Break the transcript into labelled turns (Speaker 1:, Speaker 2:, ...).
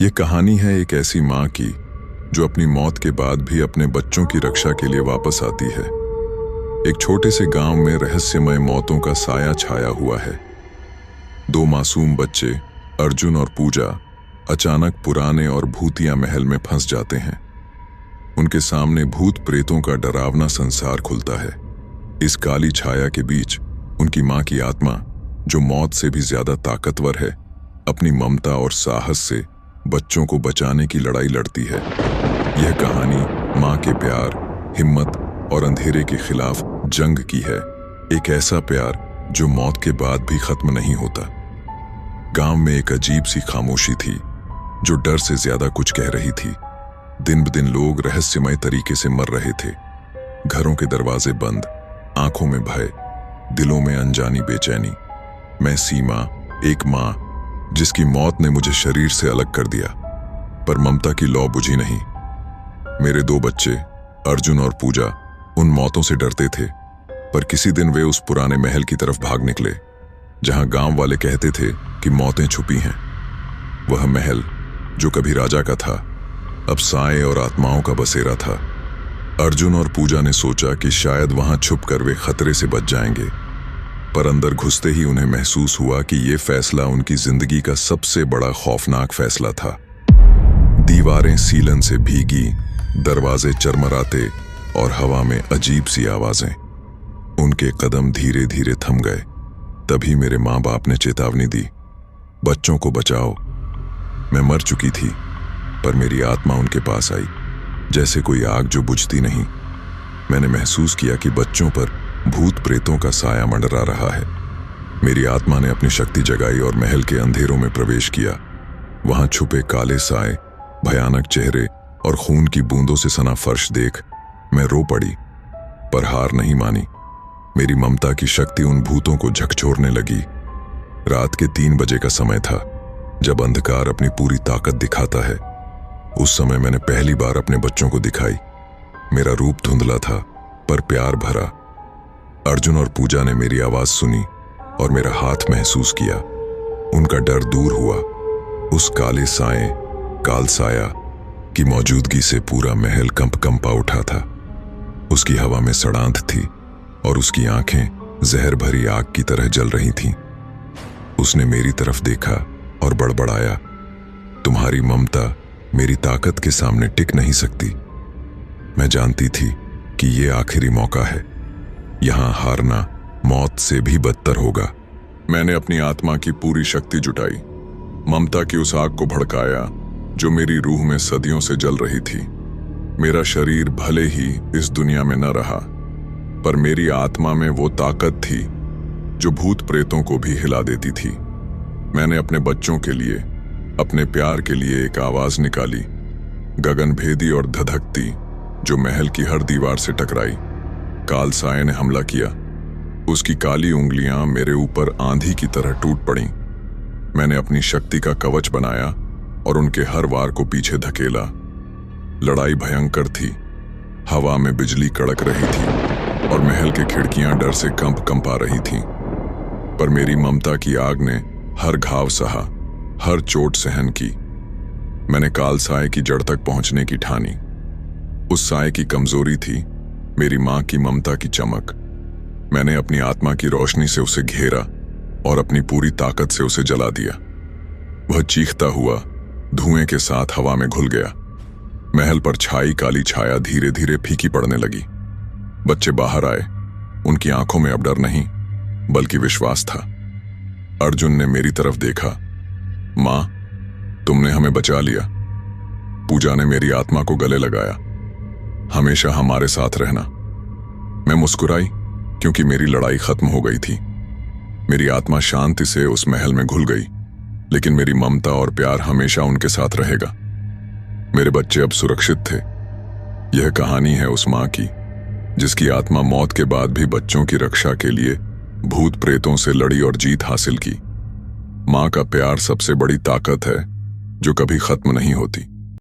Speaker 1: ये कहानी है एक ऐसी माँ की जो अपनी मौत के बाद भी अपने बच्चों की रक्षा के लिए वापस आती है। एक छोटे से गांव में रहस्यमय मौतों का साया छाया हुआ है। दो मासूम बच्चे अर्जुन और पूजा अचानक पुराने और भूतिया महल में फंस जाते हैं। उनके सामने भूत प्रेतों का डरावना संसार खुलता है। इस काली छाया के बीच उनकी माँ की आत्मा, जो मौत से भी ज्यादा ताकतवर है, अपनी ममता और साहस से बच्चों को बचाने की लड़ाई लड़ती है। यह कहानी माँ के प्यार, हिम्मत और अंधेरे के खिलाफ जंग की है। एक ऐसा प्यार जो मौत के बाद भी खत्म नहीं होता। गांव में एक अजीब सी खामोशी थी जो डर से ज्यादा कुछ कह रही थी। दिन ब दिन लोग रहस्यमय तरीके से मर रहे थे। घरों के दरवाजे बंद, आंखों में भय, दिलों में अनजानी बेचैनी। मैं सीमा, एक माँ जिसकी मौत ने मुझे शरीर से अलग कर दिया, पर ममता की लौ बुझी नहीं। मेरे दो बच्चे अर्जुन और पूजा उन मौतों से डरते थे, पर किसी दिन वे उस पुराने महल की तरफ भाग निकले जहां गांव वाले कहते थे कि मौतें छुपी हैं। वह महल जो कभी राजा का था, अब साएं और आत्माओं का बसेरा था। अर्जुन और पूजा ने सोचा कि शायद वहां छुपकर वे खतरे से बच जाएंगे, पर अंदर घुसते ही उन्हें महसूस हुआ कि यह फैसला उनकी जिंदगी का सबसे बड़ा खौफनाक फैसला था। दीवारें सीलन से भीगी, दरवाजे चरमराते और हवा में अजीब सी आवाजें। उनके कदम धीरे धीरे थम गए। तभी मेरे माँ बाप ने चेतावनी दी, बच्चों को बचाओ। मैं मर चुकी थी, पर मेरी आत्मा उनके पास आई, जैसे कोई आग जो बुझती नहीं। मैंने महसूस किया कि बच्चों पर भूत प्रेतों का साया मंडरा रहा है। मेरी आत्मा ने अपनी शक्ति जगाई और महल के अंधेरों में प्रवेश किया। वहां छुपे काले साए, भयानक चेहरे और खून की बूंदों से सना फर्श देख मैं रो पड़ी, पर हार नहीं मानी। मेरी ममता की शक्ति उन भूतों को झकझोरने लगी। रात के 3 बजे का समय था, जब अंधकार अपनी पूरी ताकत दिखाता है। उस समय मैंने पहली बार अपने बच्चों को दिखाई। मेरा रूप धुंधला था, पर प्यार भरा। अर्जुन और पूजा ने मेरी आवाज सुनी और मेरा हाथ महसूस किया। उनका डर दूर हुआ। उस काले साए, काल साया की मौजूदगी से पूरा महल कंपा उठा था। उसकी हवा में सड़ांध थी और उसकी आंखें जहर भरी आग की तरह जल रही थीं। उसने मेरी तरफ देखा और बड़बड़ाया, तुम्हारी ममता मेरी ताकत के सामने टिक नहीं सकती। मैं जानती थी कि ये आखिरी मौका है। यहां हारना मौत से भी बदतर होगा। मैंने अपनी आत्मा की पूरी शक्ति जुटाई, ममता की उस आग को भड़काया जो मेरी रूह में सदियों से जल रही थी। मेरा शरीर भले ही इस दुनिया में न रहा, पर मेरी आत्मा में वो ताकत थी जो भूत प्रेतों को भी हिला देती थी। मैंने अपने बच्चों के लिए, अपने प्यार के लिए एक आवाज निकाली, गगनभेदी और धधकती, जो महल की हर दीवार से टकराई। काल साए ने हमला किया। उसकी काली उंगलियां मेरे ऊपर आंधी की तरह टूट पड़ीं। मैंने अपनी शक्ति का कवच बनाया और उनके हर वार को पीछे धकेला। लड़ाई भयंकर थी। हवा में बिजली कड़क रही थी और महल की खिड़कियां डर से कंपा रही थीं। पर मेरी ममता की आग ने हर घाव सहा, हर चोट सहन की। मैंने काल साए की जड़ तक पहुंचने की ठानी। उस साए की कमजोरी थी मेरी मां की ममता की चमक। मैंने अपनी आत्मा की रोशनी से उसे घेरा और अपनी पूरी ताकत से उसे जला दिया। वह चीखता हुआ धुएं के साथ हवा में घुल गया। महल पर छाई काली छाया धीरे धीरे फीकी पड़ने लगी। बच्चे बाहर आए। उनकी आंखों में अब डर नहीं, बल्कि विश्वास था। अर्जुन ने मेरी तरफ देखा, मां, तुमने हमें बचा लिया। पूजा ने मेरी आत्मा को गले लगाया, हमेशा हमारे साथ रहना। मैं मुस्कुराई क्योंकि मेरी लड़ाई खत्म हो गई थी। मेरी आत्मा शांति से उस महल में घुल गई, लेकिन मेरी ममता और प्यार हमेशा उनके साथ रहेगा। मेरे बच्चे अब सुरक्षित थे। यह कहानी है उस मां की जिसकी आत्मा मौत के बाद भी बच्चों की रक्षा के लिए भूत प्रेतों से लड़ी और जीत हासिल की। मां का प्यार सबसे बड़ी ताकत है जो कभी खत्म नहीं होती।